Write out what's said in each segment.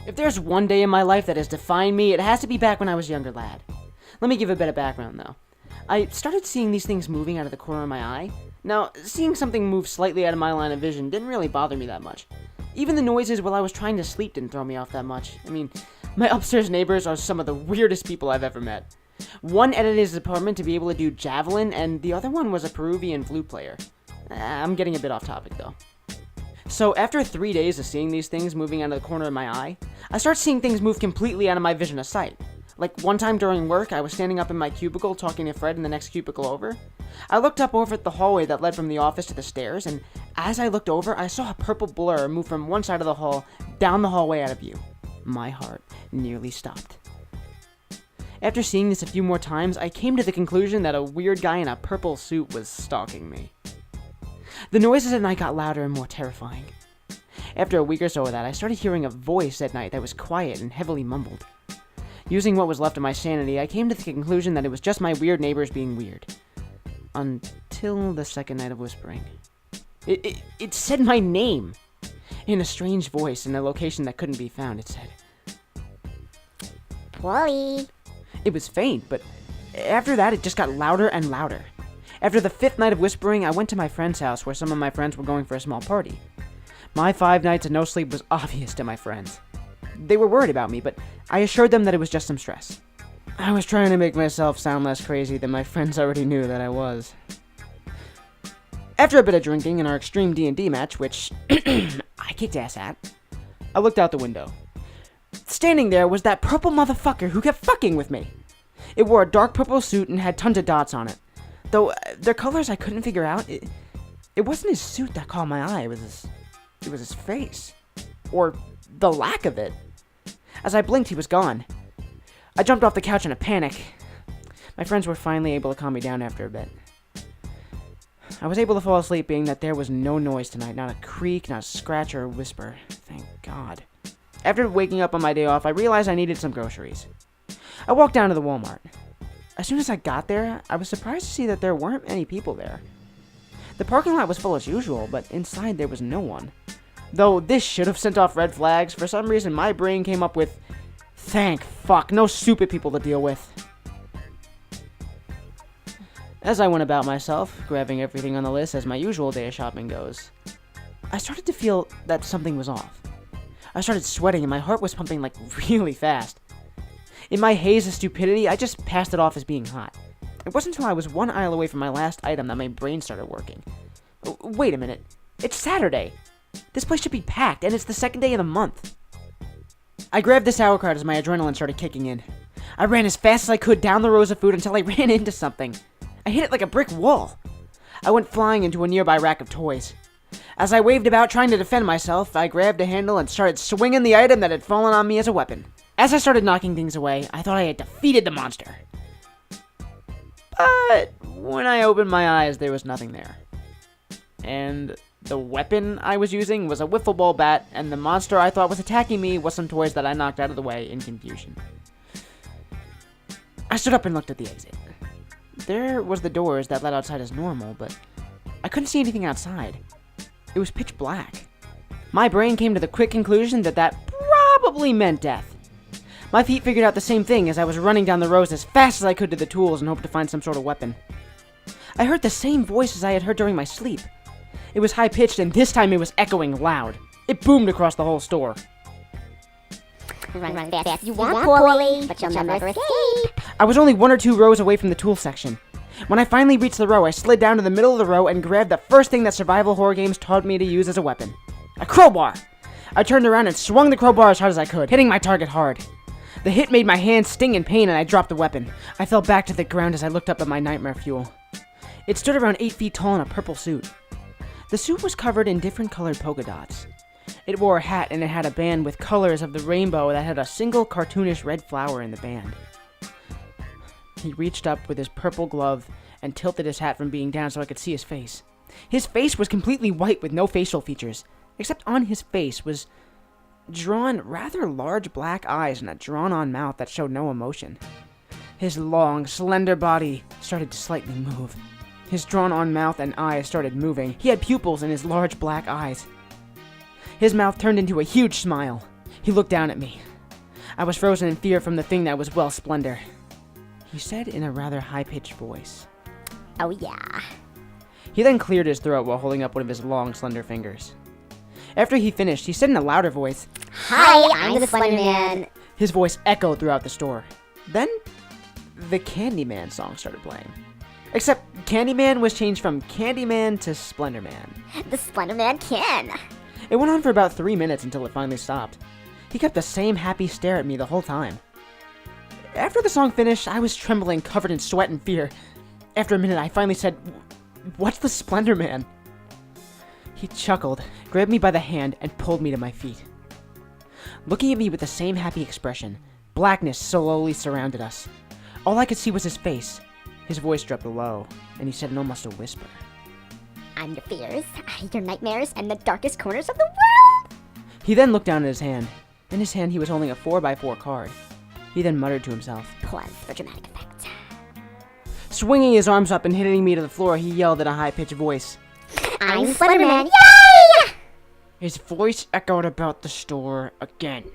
If there's one day in my life that has defined me, it has to be back when I was a younger lad. Let me give a bit of background, though. I started seeing these things moving out of the corner of my eye. Now, seeing something move slightly out of my line of vision didn't really bother me that much. Even the noises while I was trying to sleep didn't throw me off that much. I mean, my upstairs neighbors are some of the weirdest people I've ever met. One edited his apartment to be able to do javelin, and the other one was a Peruvian flute player. I'm getting a bit off topic, though. So, after 3 days of seeing these things moving out of the corner of my eye, I started seeing things move completely out of my vision of sight. Like, one time during work, I was standing up in my cubicle talking to Fred in the next cubicle over. I looked up over at the hallway that led from the office to the stairs, and as I looked over, I saw a purple blur move from one side of the hall down the hallway out of view. My heart nearly stopped. After seeing this a few more times, I came to the conclusion that a weird guy in a purple suit was stalking me. The noises at night got louder and more terrifying. After a week or so of that, I started hearing a voice at night that was quiet and heavily mumbled. Using what was left of my sanity, I came to the conclusion that it was just my weird neighbors being weird. Until the second night of whispering. It said my name! In a strange voice in a location that couldn't be found, it said, Wally. It was faint, but after that, it just got louder and louder. After the 5th night of whispering, I went to my friend's house where some of my friends were going for a small party. My 5 nights of no sleep was obvious to my friends. They were worried about me, but I assured them that it was just some stress. I was trying to make myself sound less crazy than my friends already knew that I was. After a bit of drinking in our extreme D&D match, which I kicked ass at, I looked out the window. Standing there was that purple motherfucker who kept fucking with me. It wore a dark purple suit and had tons of dots on it. Though their colors I couldn't figure out. It wasn't his suit that caught my eye, it was his face. Or the lack of it. As I blinked, he was gone. I jumped off the couch in a panic. My friends were finally able to calm me down after a bit. I was able to fall asleep being that there was no noise tonight, not a creak, not a scratch or a whisper. Thank God. After waking up on my day off, I realized I needed some groceries. I walked down to the Walmart. As soon as I got there, I was surprised to see that there weren't many people there. The parking lot was full as usual, but inside there was no one. Though this should have sent off red flags, for some reason my brain came up with, thank fuck, no stupid people to deal with. As I went about myself, grabbing everything on the list as my usual day of shopping goes, I started to feel that something was off. I started sweating and my heart was pumping like really fast. In my haze of stupidity, I just passed it off as being hot. It wasn't until I was 1 aisle away from my last item that my brain started working. Wait a minute. It's Saturday. This place should be packed, and it's the 2nd day of the month. I grabbed the sauerkraut as my adrenaline started kicking in. I ran as fast as I could down the rows of food until I ran into something. I hit it like a brick wall. I went flying into a nearby rack of toys. As I waved about trying to defend myself, I grabbed a handle and started swinging the item that had fallen on me as a weapon. As I started knocking things away, I thought I had defeated the monster. But when I opened my eyes, there was nothing there. And the weapon I was using was a wiffle ball bat, and the monster I thought was attacking me was some toys that I knocked out of the way in confusion. I stood up and looked at the exit. There was the doors that led outside as normal, but I couldn't see anything outside. It was pitch black. My brain came to the quick conclusion that that probably meant death. My feet figured out the same thing as I was running down the rows as fast as I could to the tools and hoped to find some sort of weapon. I heard the same voice as I had heard during my sleep. It was high-pitched, and this time it was echoing loud. It boomed across the whole store. Run fast you want, Polly, but you'll never escape. I was only 1 or 2 rows away from the tool section. When I finally reached the row, I slid down to the middle of the row and grabbed the first thing that survival horror games taught me to use as a weapon. A crowbar! I turned around and swung the crowbar as hard as I could, hitting my target hard. The hit made my hands sting in pain and I dropped the weapon. I fell back to the ground as I looked up at my nightmare fuel. It stood around 8 feet tall in a purple suit. The suit was covered in different colored polka dots. It wore a hat and it had a band with colors of the rainbow that had a single cartoonish red flower in the band. He reached up with his purple glove and tilted his hat from being down so I could see his face. His face was completely white with no facial features, except on his face was drawn rather large black eyes and a drawn-on mouth that showed no emotion. His long, slender body started to slightly move. His drawn-on mouth and eyes started moving. He had pupils in his large black eyes. His mouth turned into a huge smile. He looked down at me. I was frozen in fear from the thing that was, well, Splendor. He said in a rather high-pitched voice. Oh yeah. He then cleared his throat while holding up one of his long, slender fingers. After he finished, he said in a louder voice, Hi, I'm the Splendor Man. His voice echoed throughout the store. Then, the Candyman song started playing. Except, Candyman was changed from Candyman to Splendor Man. The Splendor Man can. It went on for about 3 minutes until it finally stopped. He kept the same happy stare at me the whole time. After the song finished, I was trembling, covered in sweat and fear. After a minute, I finally said, What's the Splendor Man? He chuckled, grabbed me by the hand, and pulled me to my feet. Looking at me with the same happy expression, blackness slowly surrounded us. All I could see was his face. His voice dropped low, and he said in almost a whisper. I'm your fears, your nightmares, and the darkest corners of the world. He then looked down at his hand. In his hand, he was holding a 4x4 card. He then muttered to himself. Pause for dramatic effect. Swinging his arms up and hitting me to the floor, he yelled in a high-pitched voice. I'm Splendor Man. Yay! His voice echoed about the store again.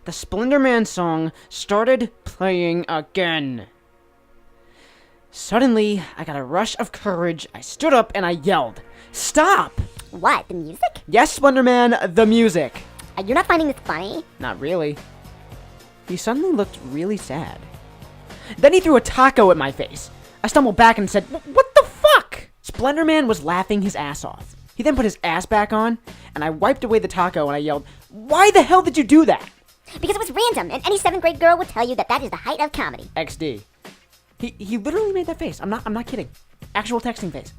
The Splendor Man song started playing again. Suddenly, I got a rush of courage. I stood up and I yelled, Stop! What, the music? Yes, Splendor Man, the music. You're not finding this funny? Not really. He suddenly looked really sad. Then he threw a taco at my face. I stumbled back and said, What the fuck? Splendor Man was laughing his ass off. He then put his ass back on, and I wiped away the taco and I yelled, Why the hell did you do that? Because it was random, and any 7th grade girl would tell you that that is the height of comedy. XD. He literally made that face. I'm not kidding. Actual texting face.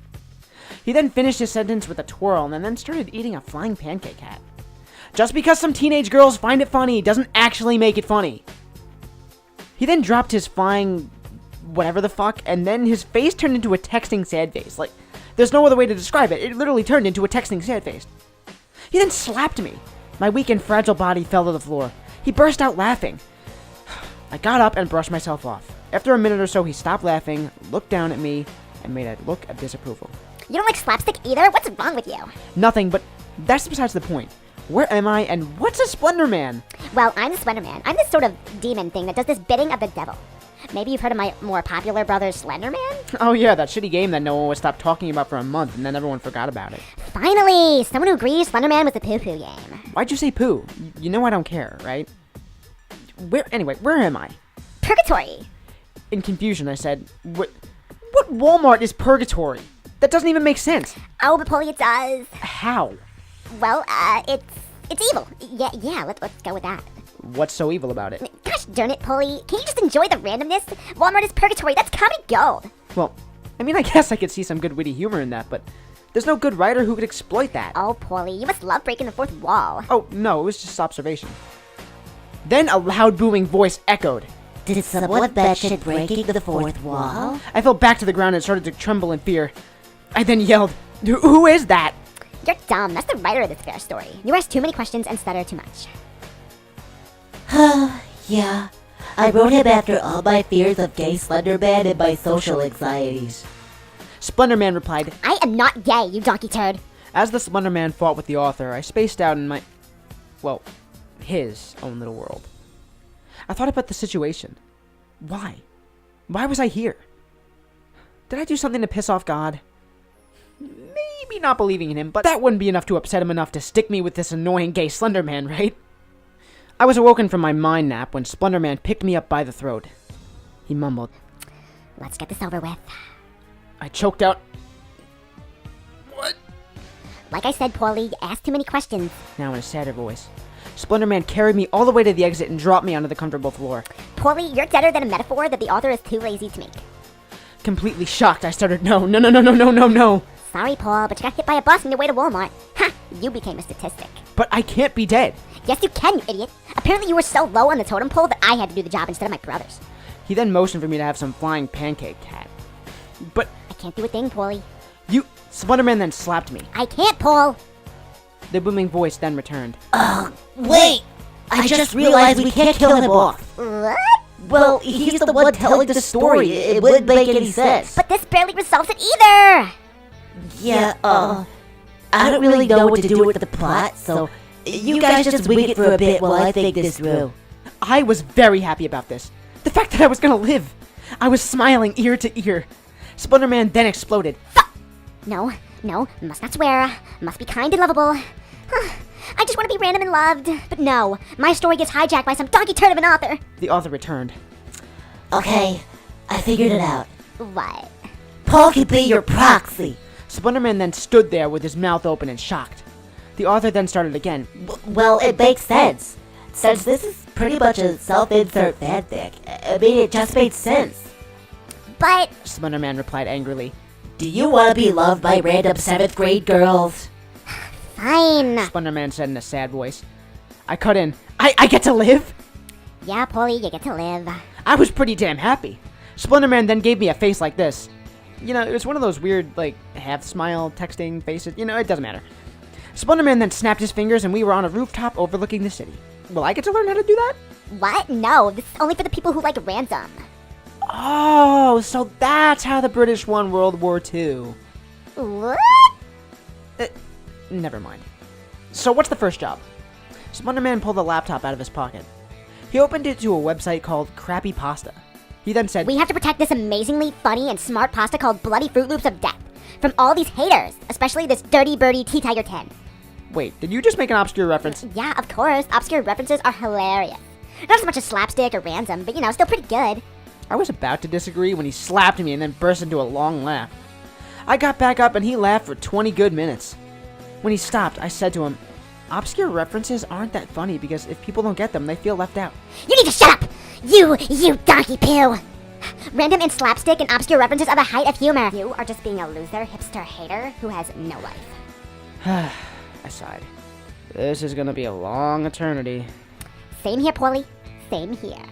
He then finished his sentence with a twirl and then started eating a flying pancake hat. Just because some teenage girls find it funny doesn't actually make it funny. He then dropped his flying whatever the fuck, and then his face turned into a texting sad face. Like, there's no other way to describe it. It literally turned into a texting sad face. He then slapped me. My weak and fragile body fell to the floor. He burst out laughing. I got up and brushed myself off. After a minute or so, he stopped laughing, looked down at me, and made a look of disapproval. You don't like slapstick either? What's wrong with you? Nothing, but that's besides the point. Where am I, and what's a Splendor Man? Well, I'm the Splendor Man. I'm this sort of demon thing that does this bidding of the devil. Maybe you've heard of my more popular brother, Slender Man? Oh yeah, that shitty game that no one would stop talking about for a month, and then everyone forgot about it. Finally! Someone who agrees Slender Man was the poo-poo game. Why'd you say poo? You know I don't care, right? Where am I? Purgatory! In confusion, I said, What Walmart is purgatory? That doesn't even make sense. Oh, but Polly, it does. How? Well, it's evil. Yeah, let's go with that. What's so evil about it? Gosh darn it, Polly. Can you just enjoy the randomness? Walmart is purgatory. That's comedy gold. Well, I mean, I guess I could see some good witty humor in that, but there's no good writer who could exploit that. Oh, Polly, you must love breaking the fourth wall. Oh, no, it was just observation. Then a loud booming voice echoed. Did someone mention breaking the fourth wall? I fell back to the ground and started to tremble in fear. I then yelled, Who is that? You're dumb. That's the writer of this fair story. You ask too many questions and stutter too much. Yeah, I wrote him after all my fears of gay Slender Man and my social anxieties. Splendor Man replied, I am not gay, you donkey turd. As the Splendor Man fought with the author, I spaced out in his own little world. I thought about the situation. Why? Why was I here? Did I do something to piss off God? Maybe not believing in him, but that wouldn't be enough to upset him enough to stick me with this annoying gay Slender Man, right? I was awoken from my mind nap when Splendor Man picked me up by the throat. He mumbled, Let's get this over with. I choked out, What? Like I said, Polly, you asked too many questions. Now in a sadder voice. Splendor Man carried me all the way to the exit and dropped me onto the comfortable floor. Polly, you're deader than a metaphor that the author is too lazy to make. Completely shocked, I stuttered, No. Sorry, Paul, but you got hit by a bus on your way to Walmart. Ha! You became a statistic. But I can't be dead. Yes, you can, you idiot. Apparently you were so low on the totem pole that I had to do the job instead of my brothers. He then motioned for me to have some flying pancake hat. But I can't do a thing, Paulie. Splendor Man then slapped me. I can't, Paul. The booming voice then returned. Wait! I just realized we can't kill him off. What? Well, he's the one telling the story. It wouldn't make any sense. But this barely resolves it either. Yeah, I don't really know what to do with the plot, so You guys just wing it for a bit while I think this through. I was very happy about this. The fact that I was gonna live. I was smiling ear to ear. Splendor Man then exploded. No, must not swear. Must be kind and lovable. I just want to be random and loved. But no, my story gets hijacked by some donkey turd of an author. The author returned. Okay, I figured it out. What? Paul could be your proxy. Splendor Man then stood there with his mouth open and shocked. The author then started again. Well, it makes sense. Since this is pretty much a self-insert fanfic, I mean, it just made sense. But Splendor Man replied angrily. Do you want to be loved by random 7th grade girls? fine. Splendor Man said in a sad voice. I cut in. I get to live? Yeah, Paulie, you get to live. I was pretty damn happy. Splendor Man then gave me a face like this. You know, it was one of those weird, like, half-smile texting faces. You know, it doesn't matter. Splendor Man then snapped his fingers and we were on a rooftop overlooking the city. Will I get to learn how to do that? What? No, this is only for the people who like ransom. Oh, so that's how the British won World War II. What? Never mind. So what's the first job? Splendor Man pulled a laptop out of his pocket. He opened it to a website called Crappy Pasta. He then said, We have to protect this amazingly funny and smart pasta called Bloody Fruit Loops of Death from all these haters, especially this dirty birdie tytiger10. Wait, did you just make an obscure reference? Yeah, of course. Obscure references are hilarious. Not as much as slapstick or ransom, but you know, still pretty good. I was about to disagree when he slapped me and then burst into a long laugh. I got back up and he laughed for 20 good minutes. When he stopped, I said to him, obscure references aren't that funny because if people don't get them, they feel left out. You need to shut up! You donkey poo! Random and slapstick and obscure references are the height of humor. You are just being a loser, hipster hater who has no life. I sighed. This is gonna be a long eternity. Same here, Paulie. Same here.